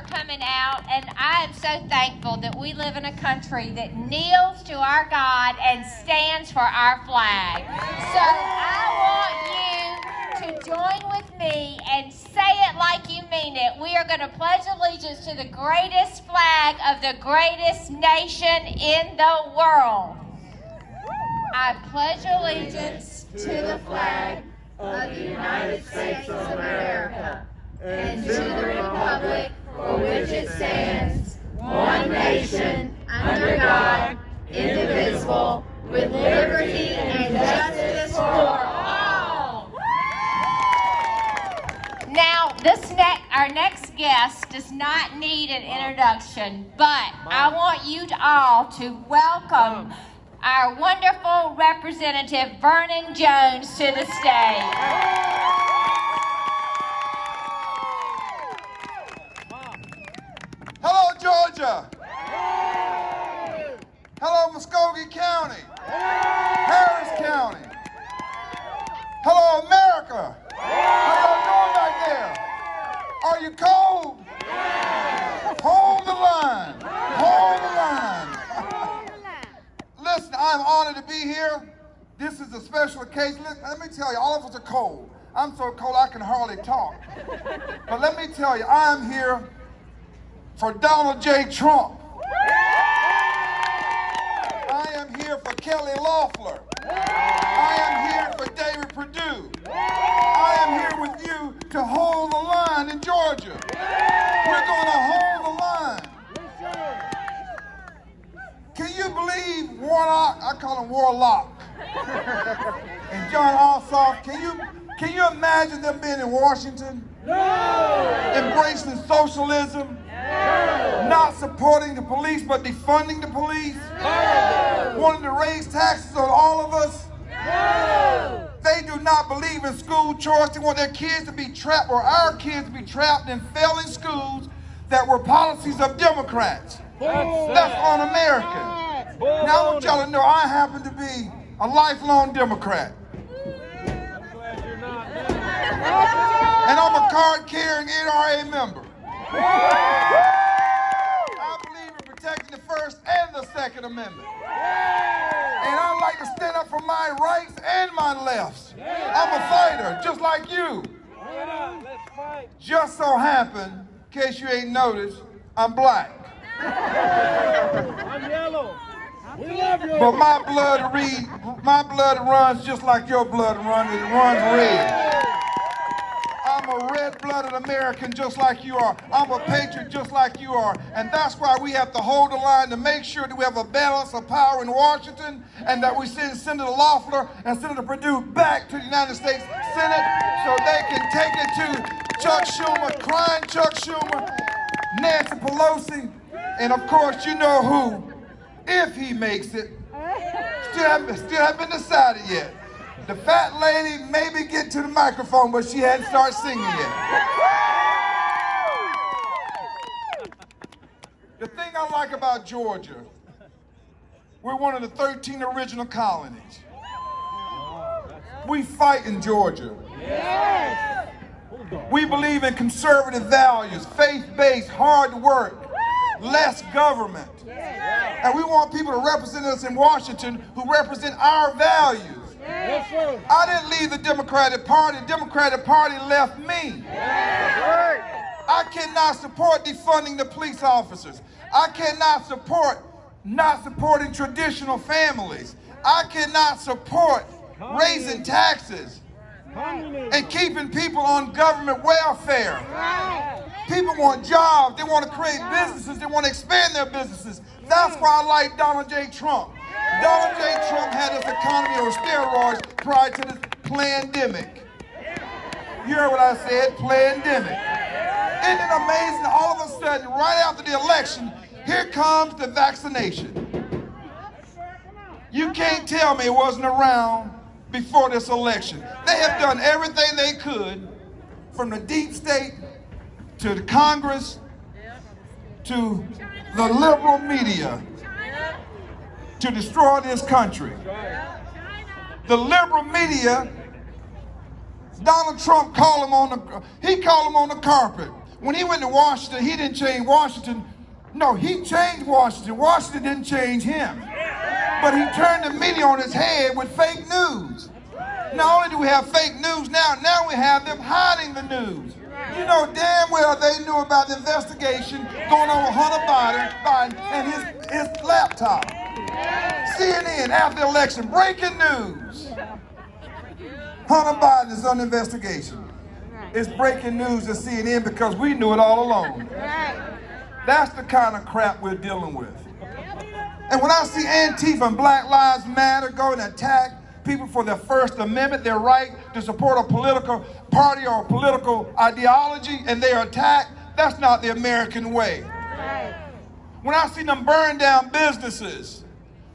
for coming out, and I am so thankful that we live in a country that kneels to our God and stands for our flag. So I want you to join with me and say it like you mean it. We are going to pledge allegiance to the greatest flag of the greatest nation in the world. I pledge allegiance to the flag of the United States of America and to the republic for which it stands, one nation, under God, indivisible, with liberty and justice for all. Now, our next guest does not need an introduction, but I want you all to welcome our wonderful representative, Vernon Jones, to the stage. Hello, Georgia. Hello, Muskogee County. Harris County. Hello, America. How y'all doing back there? Are you cold? Hold the line. Hold the line. Listen, I'm honored to be here. This is a special occasion. Let me tell you, all of us are cold. I'm so cold I can hardly talk. But let me tell you, I'm here for Donald J. Trump. I am here for Kelly Loeffler. I am here for David Perdue. I am here with you to hold the line in Georgia. We're going to hold the line. Can you believe Warnock? I call him Warlock. And John Ossoff. Can you imagine them being in Washington? No! Embracing socialism? No! Not supporting the police but defunding the police? No! Wanting to raise taxes on all of us? No! They do not believe in school choice. They want their kids to be trapped, or our kids to be trapped in failing schools that were policies of Democrats. That's un-American. Now I want y'all to know I happen to be a lifelong Democrat. And I'm a card-carrying NRA member. I believe in protecting the First and the Second Amendment. And I like to stand up for my rights and my lefts. I'm a fighter, just like you. Just so happen, in case you ain't noticed, I'm black. I'm yellow. We love you. But my blood runs just like your blood runs. It runs red. I'm a red-blooded American just like you are. I'm a patriot just like you are. And that's why we have to hold the line to make sure that we have a balance of power in Washington and that we send Senator Loeffler and Senator Perdue back to the United States Senate so they can take it to Chuck Schumer, crying Chuck Schumer, Nancy Pelosi, and of course you know who, if he makes it, still haven't been decided yet. The fat lady maybe get to the microphone, but she hadn't started singing yet. The thing I like about Georgia, we're one of the 13 original colonies. We fight in Georgia. We believe in conservative values, faith-based, hard work, less government. And we want people to represent us in Washington who represent our values. I didn't leave the Democratic Party. The Democratic Party left me. I cannot support defunding the police officers. I cannot support not supporting traditional families. I cannot support raising taxes and keeping people on government welfare. People want jobs. They want to create businesses. They want to expand their businesses. That's why I like Donald J. Trump. Donald J. Trump had this economy on steroids prior to this pandemic. You heard what I said, pandemic. Isn't it amazing? All of a sudden, right after the election, here comes the vaccination. You can't tell me it wasn't around before this election. They have done everything they could, from the deep state to the Congress to the liberal media, to destroy this country. The liberal media, Donald Trump called him on the carpet. When he went to Washington, he didn't change Washington. No, he changed Washington. Washington didn't change him. But he turned the media on his head with fake news. Not only do we have fake news now we have them hiding the news. You know damn well they knew about the investigation going on with Hunter Biden and his laptop. CNN after the election, breaking news. Hunter Biden is under investigation. It's breaking news to CNN because we knew it all along. That's the kind of crap we're dealing with. And when I see Antifa and Black Lives Matter go and attack people for their First Amendment, their right to support a political party or a political ideology, and they are attacked, that's not the American way. When I see them burn down businesses,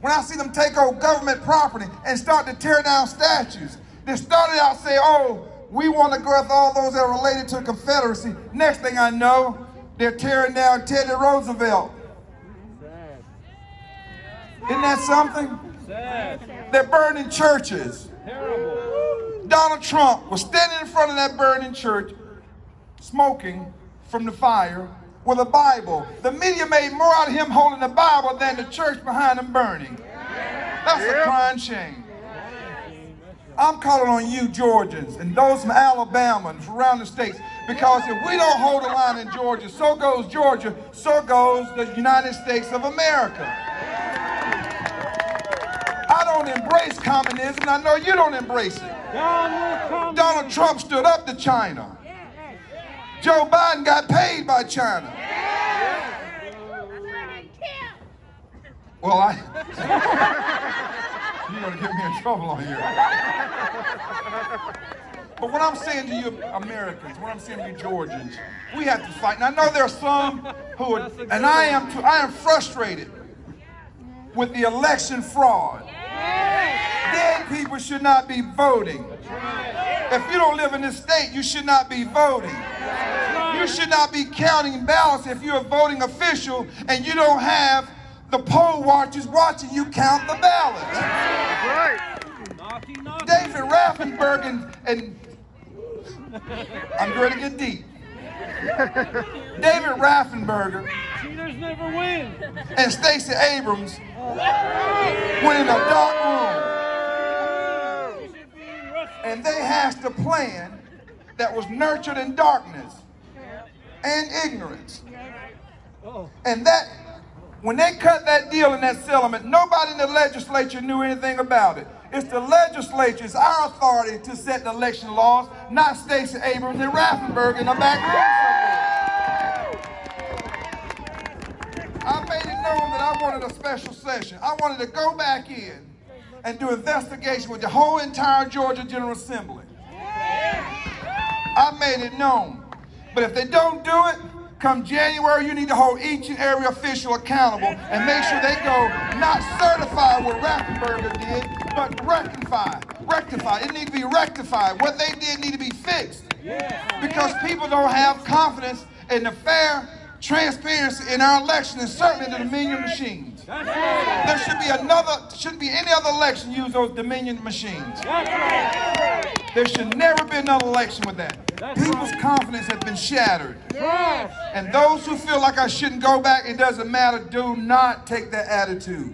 when I see them take over government property and start to tear down statues, they started out saying, oh, we want to go after all those that are related to the Confederacy. Next thing I know, they're tearing down Teddy Roosevelt. Isn't that something? They're burning churches. Donald Trump was standing in front of that burning church, smoking from the fire with a Bible. The media made more out of him holding the Bible than the church behind him burning. That's a crying shame. I'm calling on you Georgians and those from Alabama and from around the states, because if we don't hold the line in Georgia, so goes Georgia, so goes the United States of America. I don't embrace communism, and I know you don't embrace it. Donald Trump stood up to China. Joe Biden got paid by China. Well, you're going to get me in trouble on here. But what I'm saying to you Americans, what I'm saying to you Georgians, we have to fight. And I know there are some who are, and I am frustrated with the election fraud. Dead people should not be voting. If you don't live in this state, you should not be voting. You should not be counting ballots if you're a voting official and you don't have the poll watchers watching you count the ballots. David Raffenberg and I'm going to get deep. David Raffenberger and Stacey Abrams went in a dark room and they hatched a plan that was nurtured in darkness and ignorance. And that when they cut that deal in that settlement, nobody in the legislature knew anything about it. It's the legislature, it's our authority to set the election laws, not Stacey Abrams and Raffenberg in the back room somewhere. I made it known that I wanted a special session. I wanted to go back in and do investigation with the whole entire Georgia General Assembly. I made it known. But if they don't do it, come January, you need to hold each and every official accountable and make sure they go not certify what Raffenberger did, but rectify. It needs to be rectified. What they did need to be fixed. Because people don't have confidence in the fair transparency in our election and certainly the Dominion machines. There shouldn't be any other election use those Dominion machines. There should never be another election with that. People's confidence has been shattered. And those who feel like I shouldn't go back, it doesn't matter, do not take that attitude.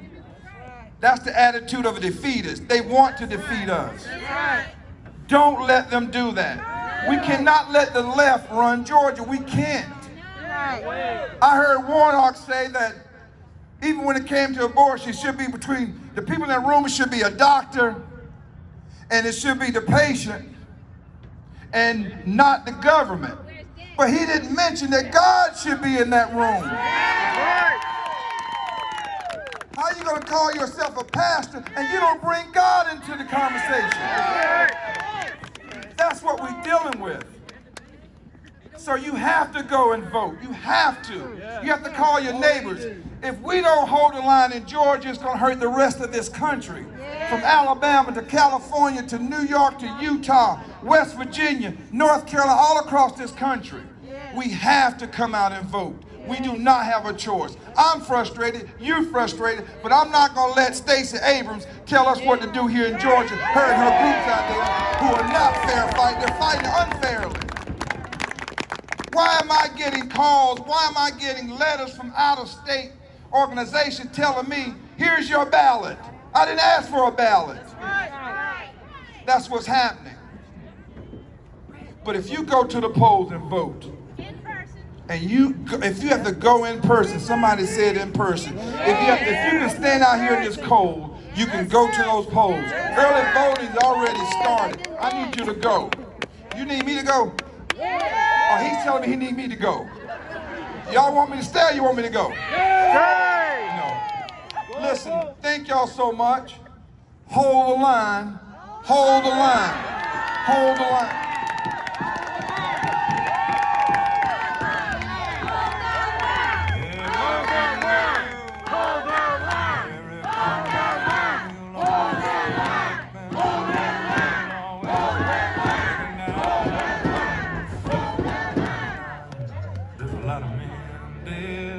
That's the attitude of a defeatist. They want to defeat us. Don't let them do that. We cannot let the left run Georgia. We can't. I heard Warnock say that even when it came to abortion, it should be between the people in that room, it should be a doctor and it should be the patient and not the government. But he didn't mention that God should be in that room. How are you going to call yourself a pastor and you don't bring God into the conversation? That's what we're dealing with. So you have to go and vote. You have to. You have to call your neighbors. If we don't hold the line in Georgia, it's going to hurt the rest of this country. From Alabama to California to New York to Utah, West Virginia, North Carolina, all across this country. We have to come out and vote. We do not have a choice. I'm frustrated, you're frustrated, but I'm not going to let Stacey Abrams tell us what to do here in Georgia. Her and her groups out there who are not fair fighting, they're fighting unfairly. Why am I getting calls? Why am I getting letters from out-of-state organizations telling me, here's your ballot? I didn't ask for a ballot. That's what's happening. But if you go to the polls and vote, and if you have to go in person, somebody said in person, if you can stand out here in this cold, you can go to those polls. Early voting is already started. I need you to go. You need me to go? Oh, he's telling me he needs me to go. Y'all want me to stay or you want me to go? No. Listen, thank y'all so much. Hold the line. Hold the line. Hold the line. There's a lot of men dead.